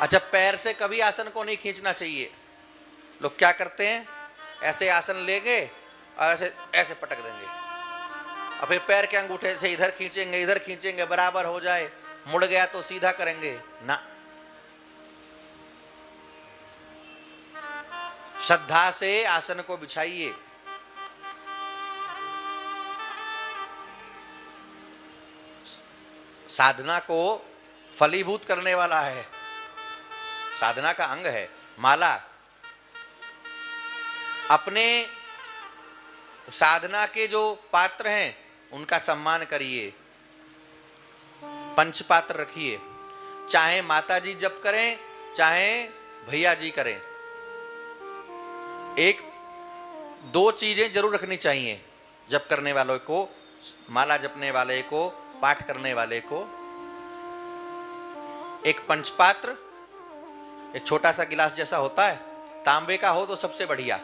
अच्छा, पैर से कभी आसन को नहीं खींचना चाहिए। लोग क्या करते हैं, ऐसे आसन लेंगे और ऐसे ऐसे पटक देंगे, और फिर पैर के अंगूठे से इधर खींचेंगे बराबर हो जाए, मुड़ गया तो सीधा करेंगे ना। श्रद्धा से आसन को बिछाइए। साधना को फलीभूत करने वाला है, साधना का अंग है माला। अपने साधना के जो पात्र हैं उनका सम्मान करिए, पंचपात्र रखिए, चाहे माता जी जप करें चाहे भैया जी करें। एक दो चीजें जरूर रखनी चाहिए जप करने वालों को, माला जपने वाले को, पाठ करने वाले को। एक पंचपात्र, एक छोटा सा गिलास जैसा होता है, तांबे का हो तो सबसे बढ़िया,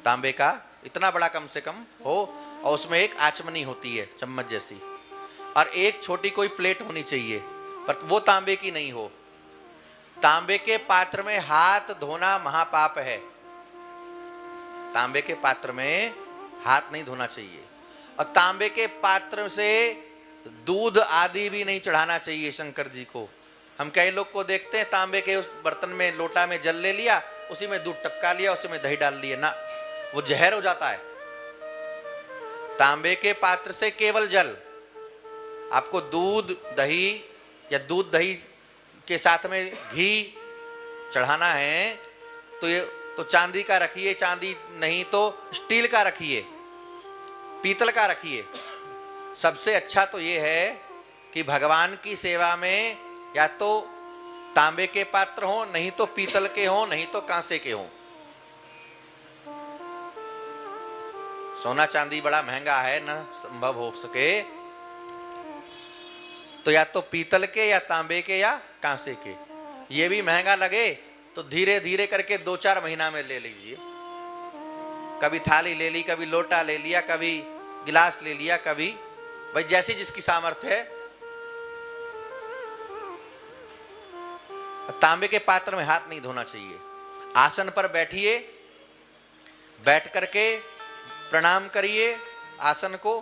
तांबे का इतना बड़ा कम से कम हो, और उसमें एक आचमनी होती है चम्मच जैसी, और एक छोटी कोई प्लेट होनी चाहिए, पर वो तांबे की नहीं हो। तांबे के पात्र में हाथ धोना महापाप है, तांबे के पात्र में हाथ नहीं धोना चाहिए। और तांबे के पात्र से दूध आदि भी नहीं चढ़ाना चाहिए शंकर जी को। हम कई लोग को देखते हैं, तांबे के उस बर्तन में लोटा में जल ले लिया, उसी में दूध टपका लिया, उसी में दही डाल लिया, ना, वो जहर हो जाता है। तांबे के पात्र से केवल जल, आपको दूध दही या दूध दही के साथ में घी चढ़ाना है तो ये तो चांदी का रखिए, चांदी नहीं तो स्टील का रखिए, पीतल का रखिए। सबसे अच्छा तो ये है कि भगवान की सेवा में या तो तांबे के पात्र हो, नहीं तो पीतल के हो, नहीं तो कांसे के हो। सोना चांदी बड़ा महंगा है, न संभव हो सके तो या तो पीतल के या तांबे के या कांसे के। ये भी महंगा लगे तो धीरे धीरे करके 2-4 महीना में ले लीजिए। कभी थाली ले ली, कभी लोटा ले लिया, कभी गिलास ले लिया, कभी भाई जैसी जिसकी सामर्थ्य है। तांबे के पात्र में हाथ नहीं धोना चाहिए। आसन पर बैठिए, बैठ करके प्रणाम करिए आसन को,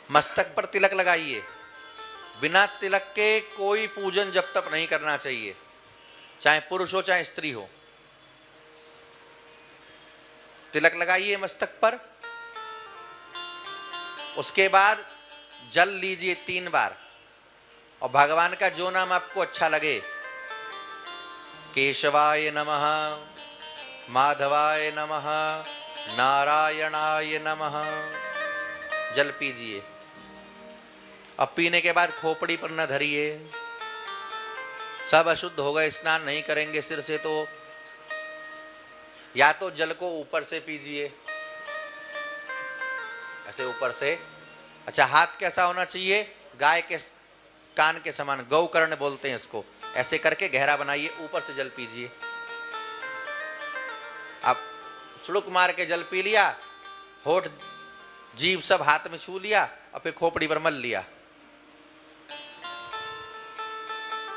मस्तक पर तिलक लगाइए। बिना तिलक के कोई पूजन जब तक नहीं करना चाहिए, चाहे पुरुष हो चाहे स्त्री हो। तिलक लगाइए मस्तक पर। उसके बाद जल लीजिए 3 बार, और भगवान का जो नाम आपको अच्छा लगे, केशवाय नमः, माधवाय नमः, नारायणाय नमः, जल पीजिए। अब पीने के बाद खोपड़ी पर न धरिए, सब अशुद्ध होगा, स्नान नहीं करेंगे सिर से तो या तो जल को ऊपर से पीजिए, ऐसे ऊपर से। अच्छा, हाथ कैसा होना चाहिए? गाय के कान के समान, गौकर्ण बोलते हैं इसको। ऐसे करके गहरा बनाइए, ऊपर से जल पीजिए। आप सुड़ुक मार के जल पी लिया, होठ जीभ सब हाथ में छू लिया, और फिर खोपड़ी पर मल लिया,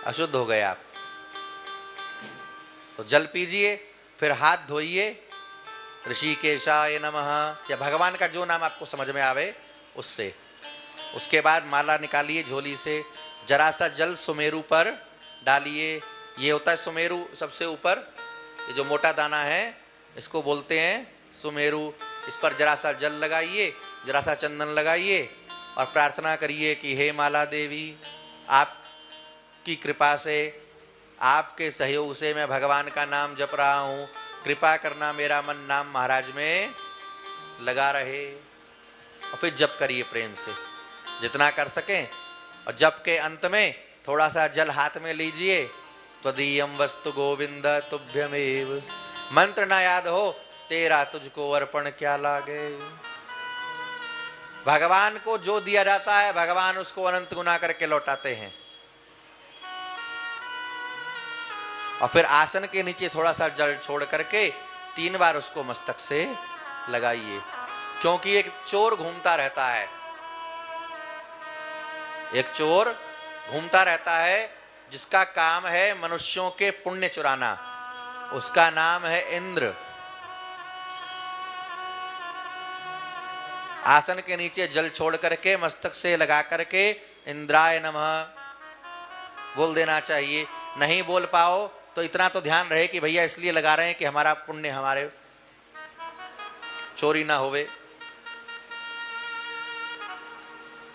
अशुद्ध हो गए आप। तो जल पीजिए, फिर हाथ धोइए, ऋषिकेशाय नमः या भगवान का जो नाम आपको समझ में आवे उससे। उसके बाद माला निकालिए झोली से, जरा सा जल सुमेरु पर डालिए। ये होता है सुमेरु सबसे ऊपर, ये जो मोटा दाना है इसको बोलते हैं सुमेरु। इस पर जरा सा जल लगाइए, जरा सा चंदन लगाइए, और प्रार्थना करिए कि हे माला देवी, आपकी कृपा से, आपके सहयोग से मैं भगवान का नाम जप रहा हूँ, कृपा करना मेरा मन नाम महाराज में लगा रहे। और फिर जप करिए प्रेम से जितना कर सकें। और जप के अंत में थोड़ा सा जल हाथ में लीजिए, त्वदीयम वस्तु गोविंद तुभ्यमेव। मंत्र ना याद हो, तेरा तुझको अर्पण क्या लागे। भगवान को जो दिया जाता है भगवान उसको अनंत गुना करके लौटाते हैं। और फिर आसन के नीचे थोड़ा सा जल छोड़ करके 3 बार उसको मस्तक से लगाइए, क्योंकि एक चोर घूमता रहता है, एक चोर घूमता रहता है जिसका काम है मनुष्यों के पुण्य चुराना, उसका नाम है इंद्र। आसन के नीचे जल छोड़ करके मस्तक से लगा करके इंद्राय नमः बोल देना चाहिए। नहीं बोल पाओ तो इतना तो ध्यान रहे कि भैया इसलिए लगा रहे हैं कि हमारा पुण्य हमारे चोरी ना होवे।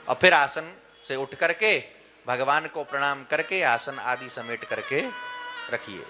और फिर आसन से उठ करके भगवान को प्रणाम करके आसन आदि समेट करके रखिए।